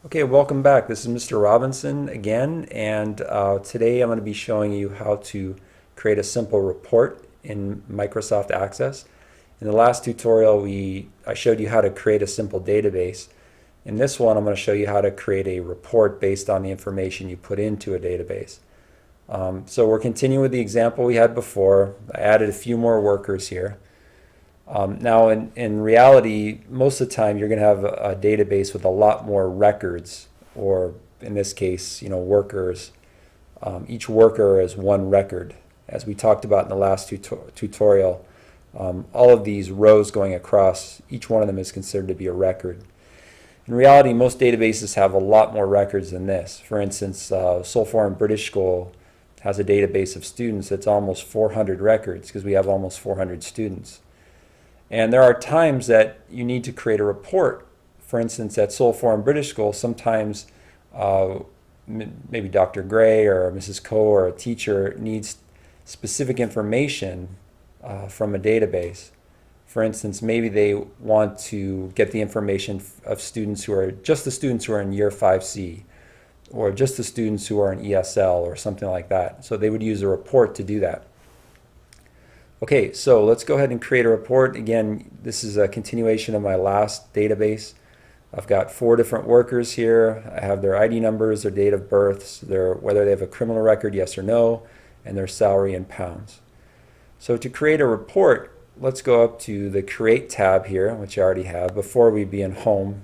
Okay, welcome back. This is Mr. Robinson again, and today I'm going to be showing you how to create a simple report in Microsoft Access. In the last tutorial, I showed you how to create a simple database. In this one, I'm going to show you how to create a report based on the information you put into a database. So we're continuing with the example we had before. I added a few more workers here. Now, in reality, most of the time you're going to have a database with a lot more records, or in this case, workers. Each worker is one record. As we talked about in the last tutorial, all of these rows going across, each one of them is considered to be a record. In reality, most databases have a lot more records than this. For instance, Solfaing British School has a database of students that's almost 400 records because we have almost 400 students. And there are times that you need to create a report. For instance, at Solfaing British School, sometimes maybe Dr. Gray or Mrs. Coe or a teacher needs specific information from a database. For instance, maybe they want to get the information of students who are just the students who are in year 5C, or just the students who are in ESL or something like that. So they would use a report to do that. Okay, so let's go ahead and create a report. Again, this is a continuation of my last database. I've got 4 different workers here. I have their ID numbers, their date of births, whether they have a criminal record, yes or no, and their salary in pounds. So to create a report, let's go up to the Create tab here, which I already have, before we be in Home.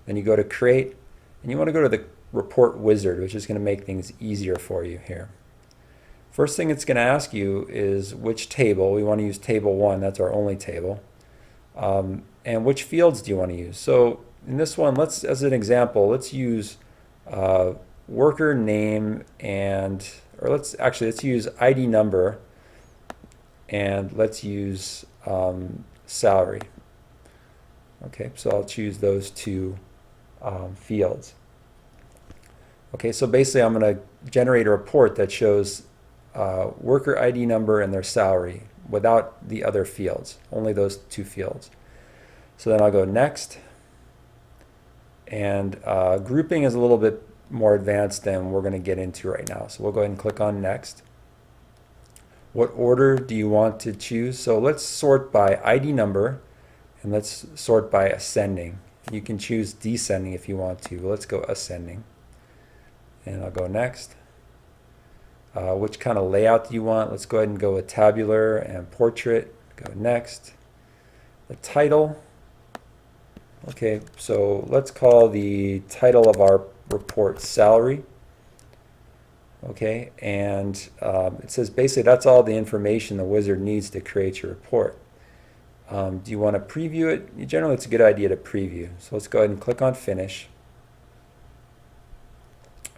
Then you go to Create, and you want to go to the Report Wizard, which is going to make things easier for you here. First thing it's going to ask you is which table. We want to use table 1, that's our only table. And which fields do you want to use? So in this one, as an example, let's use worker name or let's use ID number, and let's use salary. Okay, so I'll choose those 2 fields. Okay, so basically I'm going to generate a report that shows worker ID number and their salary without the other fields, only those 2 fields. So then I'll go next, and grouping is a little bit more advanced than we're going to get into right now. So we'll go ahead and click on next. What order do you want to choose? So let's sort by ID number, and let's sort by ascending. You can choose descending if you want to, but let's go ascending. And I'll go next. Which kind of layout do you want? Let's go ahead and go with tabular and portrait. Go next. The title. Okay, so let's call the title of our report salary. Okay, and it says basically that's all the information the wizard needs to create your report. Do you want to preview it? Generally, it's a good idea to preview. So let's go ahead and click on Finish.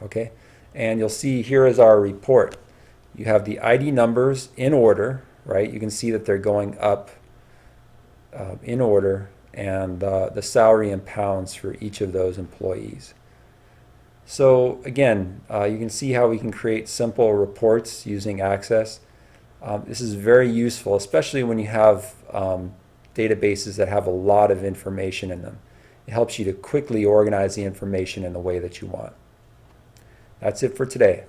Okay, and you'll see here is our report. You have the ID numbers in order, right? You can see that they're going up in order, and the salary in pounds for each of those employees. So again, you can see how we can create simple reports using Access. This is very useful, especially when you have databases that have a lot of information in them. It helps you to quickly organize the information in the way that you want. That's it for today.